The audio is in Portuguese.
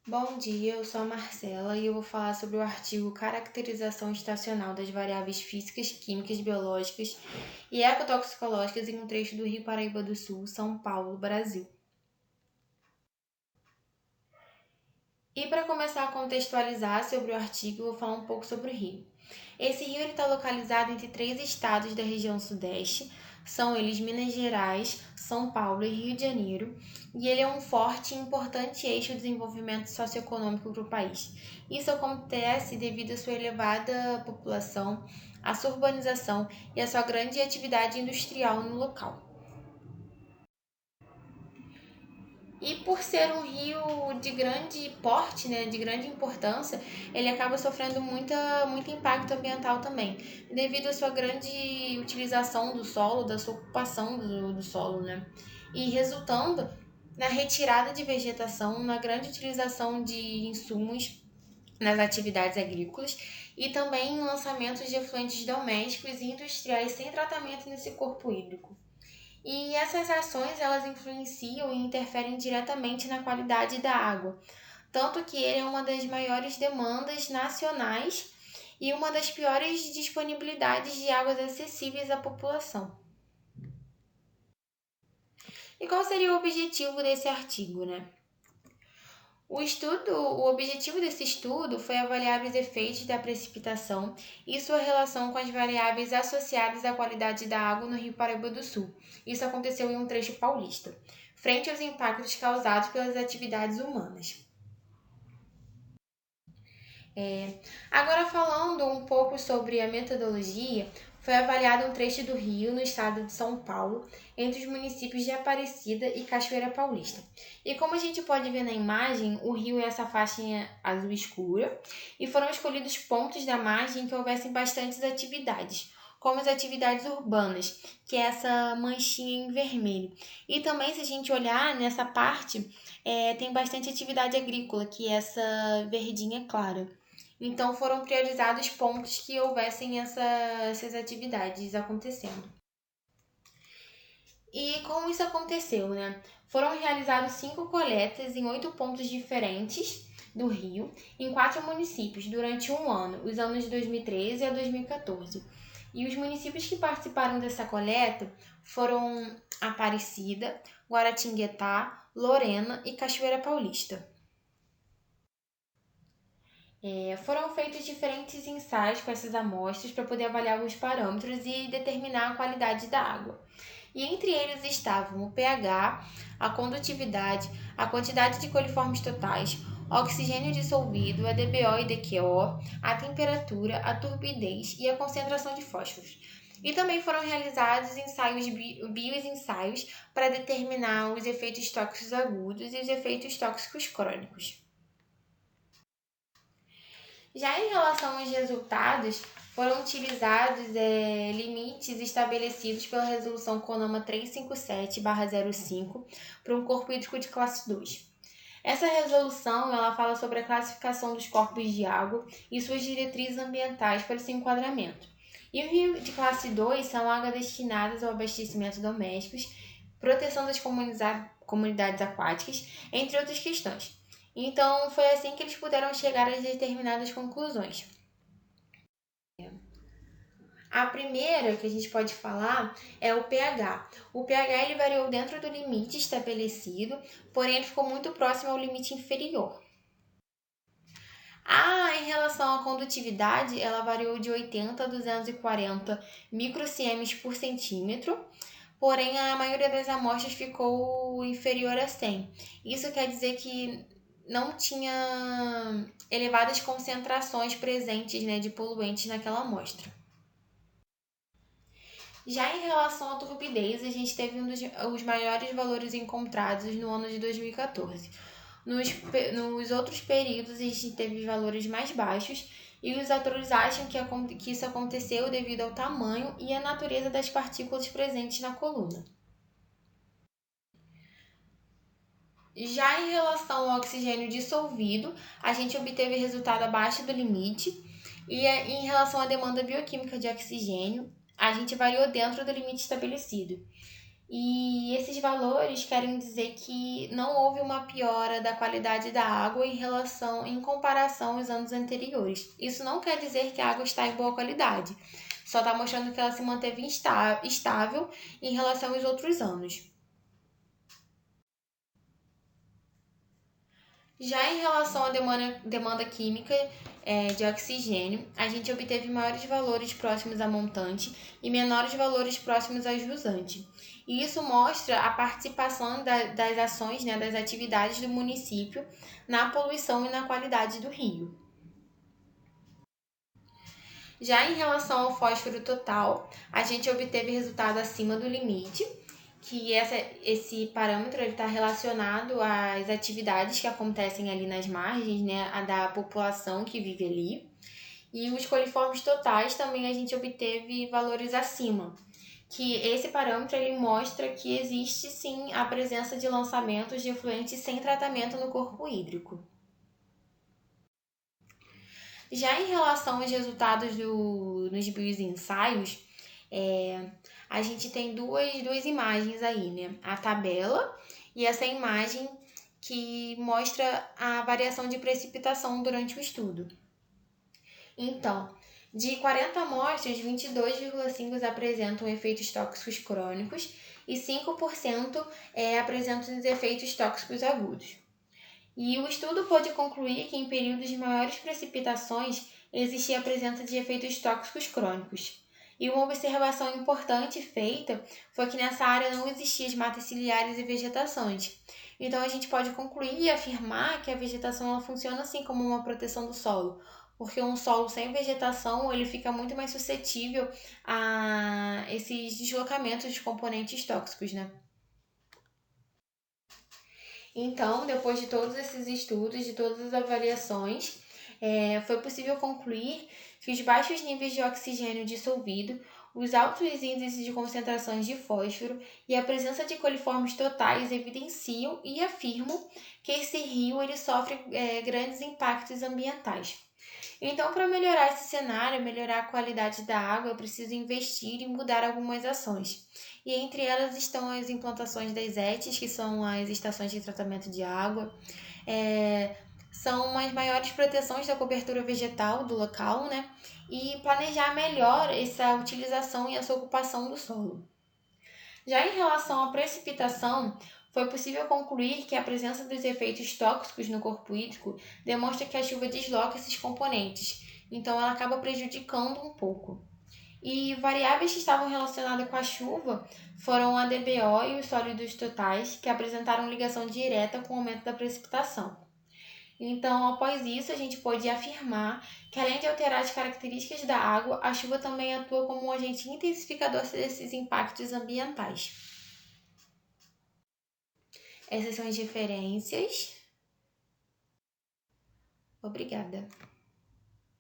Bom dia, eu sou a Marcela e eu vou falar sobre o artigo Caracterização Estacional das Variáveis Físicas, Químicas, Biológicas e Ecotoxicológicas em um trecho do Rio Paraíba do Sul, São Paulo, Brasil. E para começar a contextualizar sobre o artigo, eu vou falar um pouco sobre o rio. Esse rio está localizado entre três estados da região sudeste, são eles Minas Gerais, São Paulo e Rio de Janeiro, e ele é um forte e importante eixo de desenvolvimento socioeconômico para o país. Isso acontece devido à sua elevada população, à sua urbanização e à sua grande atividade industrial no local. E por ser um rio de grande porte, né, de grande importância, ele acaba sofrendo muito impacto ambiental também, devido à sua grande utilização do solo, da sua ocupação do solo, né? E resultando na retirada de vegetação, na grande utilização de insumos nas atividades agrícolas e também em lançamentos de efluentes domésticos e industriais sem tratamento nesse corpo hídrico. E essas ações elas influenciam e interferem diretamente na qualidade da água, tanto que ele é uma das maiores demandas nacionais e uma das piores disponibilidades de águas acessíveis à população. E qual seria o objetivo desse artigo, né? O objetivo desse estudo foi avaliar os efeitos da precipitação e sua relação com as variáveis associadas à qualidade da água no Rio Paraíba do Sul. Isso aconteceu em um trecho paulista, frente aos impactos causados pelas atividades humanas. Agora falando um pouco sobre a metodologia, foi avaliado um trecho do rio no estado de São Paulo, entre os municípios de Aparecida e Cachoeira Paulista. E como a gente pode ver na imagem, o rio é essa faixa azul escura e foram escolhidos pontos da margem em que houvessem bastantes atividades, como as atividades urbanas, que é essa manchinha em vermelho. E também, se a gente olhar nessa parte, tem bastante atividade agrícola, que é essa verdinha clara. Então foram priorizados pontos que houvessem essas atividades acontecendo. E como isso aconteceu, né? Foram realizadas 5 coletas em 8 pontos diferentes do Rio, em 4 municípios, durante um ano, os anos de 2013 a 2014. E os municípios que participaram dessa coleta foram Aparecida, Guaratinguetá, Lorena e Cachoeira Paulista. Foram feitos diferentes ensaios com essas amostras para poder avaliar alguns parâmetros e determinar a qualidade da água. E entre eles estavam o pH, a condutividade, a quantidade de coliformes totais, oxigênio dissolvido, a DBO e DQO, a temperatura, a turbidez e a concentração de fósforos. E também foram realizados ensaios bioensaios para determinar os efeitos tóxicos agudos e os efeitos tóxicos crônicos. Já em relação aos resultados, foram utilizados limites estabelecidos pela Resolução CONAMA 357/05 para um corpo hídrico de classe 2. Essa resolução ela fala sobre a classificação dos corpos de água e suas diretrizes ambientais para esse enquadramento. E o rio de classe 2 são águas destinadas ao abastecimento domésticos, proteção das comunidades aquáticas, entre outras questões. Então, foi assim que eles puderam chegar a determinadas conclusões. A primeira que a gente pode falar é o pH. O pH ele variou dentro do limite estabelecido, porém ele ficou muito próximo ao limite inferior. Em relação à condutividade, ela variou de 80 a 240 microciemes por centímetro, porém a maioria das amostras ficou inferior a 100. Isso quer dizer que não tinha elevadas concentrações presentes, né, de poluentes naquela amostra. Já em relação à turbidez, a gente teve os maiores valores encontrados no ano de 2014. Nos outros períodos, a gente teve valores mais baixos e os autores acham que isso aconteceu devido ao tamanho e à natureza das partículas presentes na coluna. Já em relação ao oxigênio dissolvido, a gente obteve resultado abaixo do limite, e em relação à demanda bioquímica de oxigênio, a gente variou dentro do limite estabelecido. E esses valores querem dizer que não houve uma piora da qualidade da água em comparação aos anos anteriores. Isso não quer dizer que a água está em boa qualidade, só está mostrando que ela se manteve estável em relação aos outros anos. Já em relação à demanda química de oxigênio, a gente obteve maiores valores próximos a montante e menores valores próximos a jusante. E isso mostra a participação das ações, né, das atividades do município na poluição e na qualidade do rio. Já em relação ao fósforo total, a gente obteve resultado acima do limite, que esse parâmetro está relacionado às atividades que acontecem ali nas margens, né, a da população que vive ali. E os coliformes totais também a gente obteve valores acima, que esse parâmetro ele mostra que existe sim a presença de lançamentos de efluentes sem tratamento no corpo hídrico. Já em relação aos resultados nos bioensaios, a gente tem duas imagens aí, né? A tabela e essa imagem que mostra a variação de precipitação durante o estudo. Então, de 40 amostras, 22,5 apresentam efeitos tóxicos crônicos e 5% apresentam os efeitos tóxicos agudos. E o estudo pôde concluir que em períodos de maiores precipitações existia a presença de efeitos tóxicos crônicos. E uma observação importante feita foi que nessa área não existiam as matas ciliares e vegetações. Então a gente pode concluir e afirmar que a vegetação ela funciona assim como uma proteção do solo, porque um solo sem vegetação ele fica muito mais suscetível a esses deslocamentos de componentes tóxicos, né? Então, depois de todos esses estudos, de todas as avaliações, foi possível concluir que os baixos níveis de oxigênio dissolvido, os altos índices de concentrações de fósforo e a presença de coliformes totais evidenciam e afirmam que esse rio ele sofre grandes impactos ambientais. Então, para melhorar esse cenário, melhorar a qualidade da água, é preciso investir e mudar algumas ações. E entre elas estão as implantações das ETs, que são as estações de tratamento de água, são as maiores proteções da cobertura vegetal do local, né? E planejar melhor essa utilização e essa ocupação do solo. Já em relação à precipitação, foi possível concluir que a presença dos efeitos tóxicos no corpo hídrico demonstra que a chuva desloca esses componentes, então ela acaba prejudicando um pouco. E variáveis que estavam relacionadas com a chuva foram a DBO e os sólidos totais, que apresentaram ligação direta com o aumento da precipitação. Então, após isso, a gente pode afirmar que, além de alterar as características da água, a chuva também atua como um agente intensificador desses impactos ambientais. Essas são as referências. Obrigada.